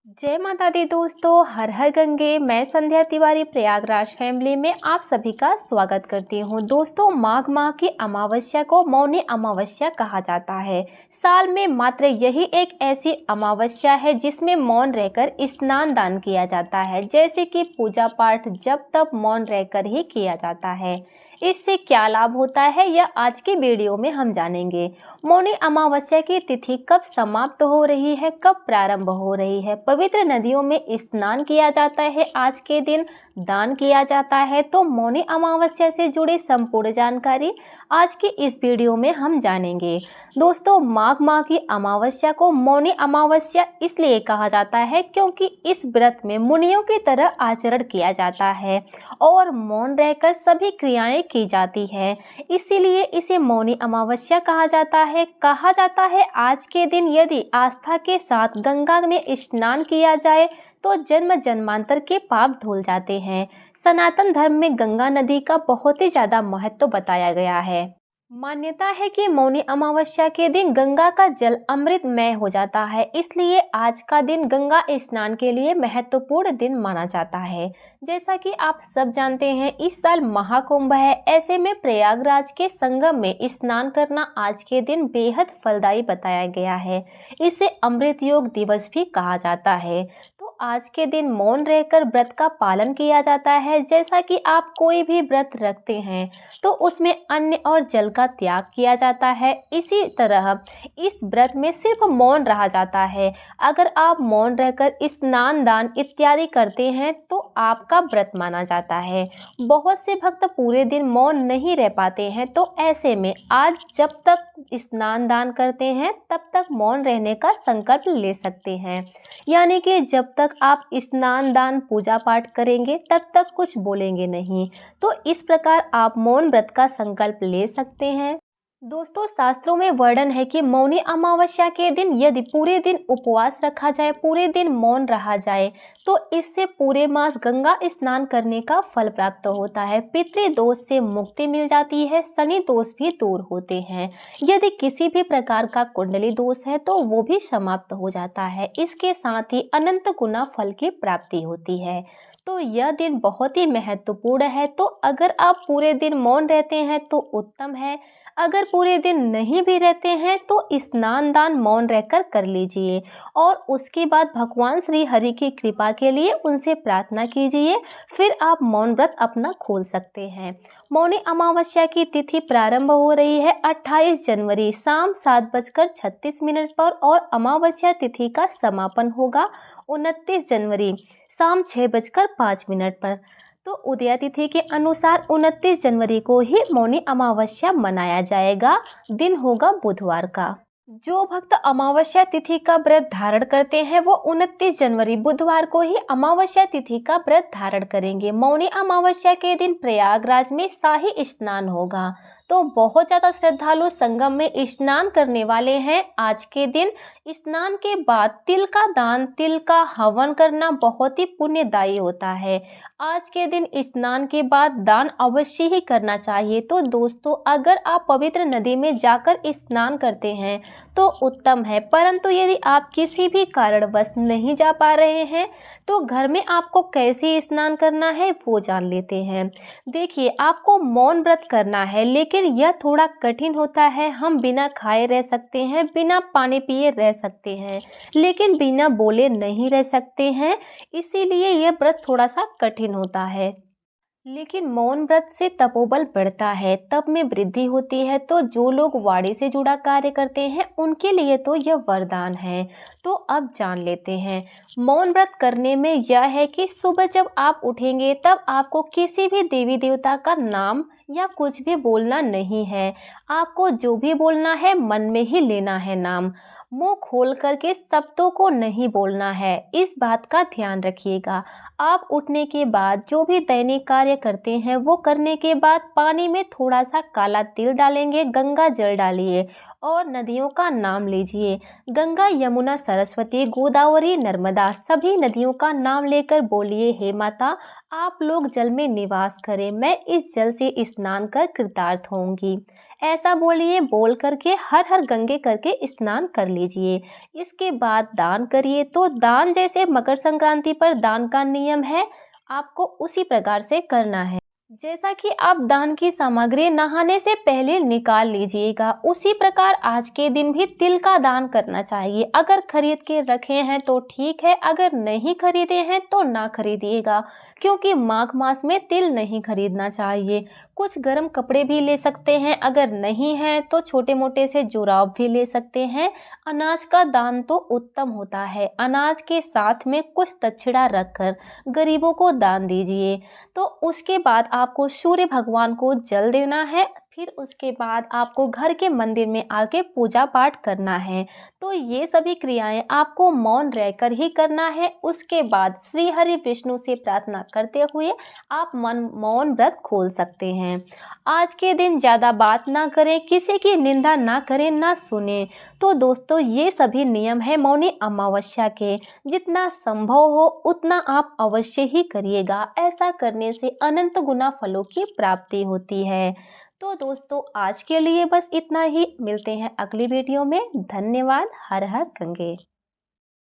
जय माता दी दोस्तों, हर हर गंगे। मैं संध्या तिवारी प्रयागराज फैमिली में आप सभी का स्वागत करती हूँ। दोस्तों, माघ माह की अमावस्या को मौनी अमावस्या कहा जाता है। साल में मात्र यही एक ऐसी अमावस्या है जिसमें मौन रहकर स्नान दान किया जाता है, जैसे कि पूजा पाठ जब तब मौन रहकर ही किया जाता है। इससे क्या लाभ होता है यह आज की वीडियो में हम जानेंगे। मौनी अमावस्या की तिथि कब समाप्त हो रही है, कब प्रारंभ हो रही है, पवित्र नदियों में स्नान किया जाता है, आज के दिन दान किया जाता है। तो मौनी अमावस्या से जुड़ी संपूर्ण जानकारी आज की इस वीडियो में हम जानेंगे। दोस्तों, माघ माह की अमावस्या को मौनी अमावस्या इसलिए कहा जाता है क्योंकि इस व्रत में मुनियों की तरह आचरण किया जाता है और मौन रहकर सभी क्रियाएं की जाती है, इसीलिए इसे मौनी अमावस्या कहा जाता है। कहा जाता है आज के दिन यदि आस्था के साथ गंगा में स्नान किया जाए तो जन्म जन्मांतर के पाप धुल जाते हैं। सनातन धर्म में गंगा नदी का बहुत ही ज्यादा महत्व बताया गया है। मान्यता है कि मौनी अमावस्या के दिन गंगा का जल अमृतमय हो जाता है, इसलिए आज का दिन गंगा स्नान के लिए महत्वपूर्ण दिन माना जाता है। जैसा कि आप सब जानते हैं, इस साल महाकुंभ है, ऐसे में प्रयागराज के संगम में स्नान करना आज के दिन बेहद फलदायी बताया गया है। इसे अमृत योग दिवस भी कहा जाता है। तो आज के दिन मौन रहकर व्रत का पालन किया जाता है। जैसा कि आप कोई भी व्रत रखते हैं तो उसमें अन्न और जल का त्याग किया जाता है, इसी तरह इस व्रत में सिर्फ मौन रहा जाता है। अगर आप मौन रहकर स्नान दान इत्यादि करते हैं तो आपका व्रत माना जाता है। बहुत से भक्त पूरे दिन मौन नहीं रह पाते हैं, तो ऐसे में आज जब तक स्नान दान करते हैं तब तक मौन रहने का संकल्प ले सकते हैं। यानी कि जब तक आप स्नान दान पूजा पाठ करेंगे तब तक कुछ बोलेंगे नहीं। तो इस प्रकार आप मौन व्रत का संकल्प ले सकते हैं। दोस्तों, शास्त्रों में वर्णन है कि मौनी अमावस्या के दिन यदि पूरे दिन उपवास रखा जाए, पूरे दिन मौन रहा जाए, तो इससे पूरे मास गंगा स्नान करने का फल प्राप्त होता है। पितृ दोष से मुक्ति मिल जाती है, शनि दोष भी दूर होते हैं। यदि किसी भी प्रकार का कुंडली दोष है तो वो भी समाप्त हो जाता है। इसके साथ ही अनंत गुना फल की प्राप्ति होती है। तो यह दिन बहुत ही महत्वपूर्ण है। तो अगर आप पूरे दिन मौन रहते हैं तो उत्तम है। अगर पूरे दिन नहीं भी रहते हैं तो स्नान दान मौन रहकर कर लीजिए और उसके बाद भगवान श्री हरि की कृपा के लिए उनसे प्रार्थना कीजिए, फिर आप मौन व्रत अपना खोल सकते हैं। मौनी अमावस्या की तिथि प्रारंभ हो रही है 28 जनवरी शाम 7:36 पर और अमावस्या तिथि का समापन होगा 29 जनवरी शाम 6:05 पर। तो उदया तिथि के अनुसार 29 जनवरी को ही मौनी अमावस्या मनाया जाएगा। दिन होगा बुधवार का। जो भक्त अमावस्या तिथि का व्रत धारण करते हैं वो 29 जनवरी बुधवार को ही अमावस्या तिथि का व्रत धारण करेंगे। मौनी अमावस्या के दिन प्रयागराज में शाही स्नान होगा, तो बहुत ज़्यादा श्रद्धालु संगम में स्नान करने वाले हैं। आज के दिन स्नान के बाद तिल का दान, तिल का हवन करना बहुत ही पुण्यदायी होता है। आज के दिन स्नान के बाद दान अवश्य ही करना चाहिए। तो दोस्तों, अगर आप पवित्र नदी में जाकर स्नान करते हैं तो उत्तम है, परंतु यदि आप किसी भी कारणवश नहीं जा पा रहे हैं तो घर में आपको कैसे स्नान करना है वो जान लेते हैं। देखिए, आपको मौन व्रत करना है, लेकिन यह थोड़ा कठिन होता है। हम बिना खाए रह सकते हैं, बिना पानी पिए रह सकते हैं, लेकिन बिना बोले नहीं रह सकते हैं। इसीलिए यह व्रत थोड़ा सा कठिन होता है। लेकिन मौन व्रत से तपोबल बढ़ता है, तप में वृद्धि होती है। तो जो लोग वाणी से जुड़ा कार्य करते हैं उनके लिए तो यह वरदान है। तो अब जान लेते हैं। मौन व्रत करने में यह है कि सुबह जब आप उठेंगे तब आपको किसी भी देवी देवता का नाम या कुछ भी बोलना नहीं है। आपको जो भी बोलना है मन में ही लेना है नाम। मुंह खोल करके शब्दों को नहीं बोलना है, इस बात का ध्यान रखिएगा। आप उठने के बाद जो भी दैनिक कार्य करते हैं वो करने के बाद पानी में थोड़ा सा काला तिल डालेंगे, गंगा जल डालिए और नदियों का नाम लीजिए। गंगा, यमुना, सरस्वती, गोदावरी, नर्मदा सभी नदियों का नाम लेकर बोलिए, हे माता आप लोग जल में निवास करें, मैं इस जल से स्नान कर कृतार्थ होंगी। ऐसा बोलिए, बोल करके हर हर गंगे करके स्नान कर लीजिए। इसके बाद दान करिए। तो दान जैसे मकर संक्रांति पर दान का नियम है, आपको उसी प्रकार से करना है। जैसा कि आप दान की सामग्री नहाने से पहले निकाल लीजिएगा, उसी प्रकार आज के दिन भी तिल का दान करना चाहिए। अगर खरीद के रखे हैं तो ठीक है, अगर नहीं खरीदे हैं तो ना खरीदिएगा, क्योंकि माघ मास में तिल नहीं खरीदना चाहिए। कुछ गर्म कपड़े भी ले सकते हैं, अगर नहीं है तो छोटे मोटे से जुराब भी ले सकते हैं। अनाज का दान तो उत्तम होता है। अनाज के साथ में कुछ दक्षिणा रखकर गरीबों को दान दीजिए। तो उसके बाद आपको सूर्य भगवान को जल देना है। फिर उसके बाद आपको घर के मंदिर में आके पूजा पाठ करना है। तो ये सभी क्रियाएं आपको मौन रहकर ही करना है। उसके बाद श्री हरि विष्णु से प्रार्थना करते हुए आप मौन व्रत खोल सकते हैं। आज के दिन ज़्यादा बात ना करें, किसी की निंदा ना करें, ना सुने। तो दोस्तों, ये सभी नियम है मौनी अमावस्या के। जितना संभव हो उतना आप अवश्य ही करिएगा। ऐसा करने से अनंत गुना फलों की प्राप्ति होती है। तो दोस्तों, आज के लिए बस इतना ही। मिलते हैं अगली वीडियो में। धन्यवाद। हर हर गंगे।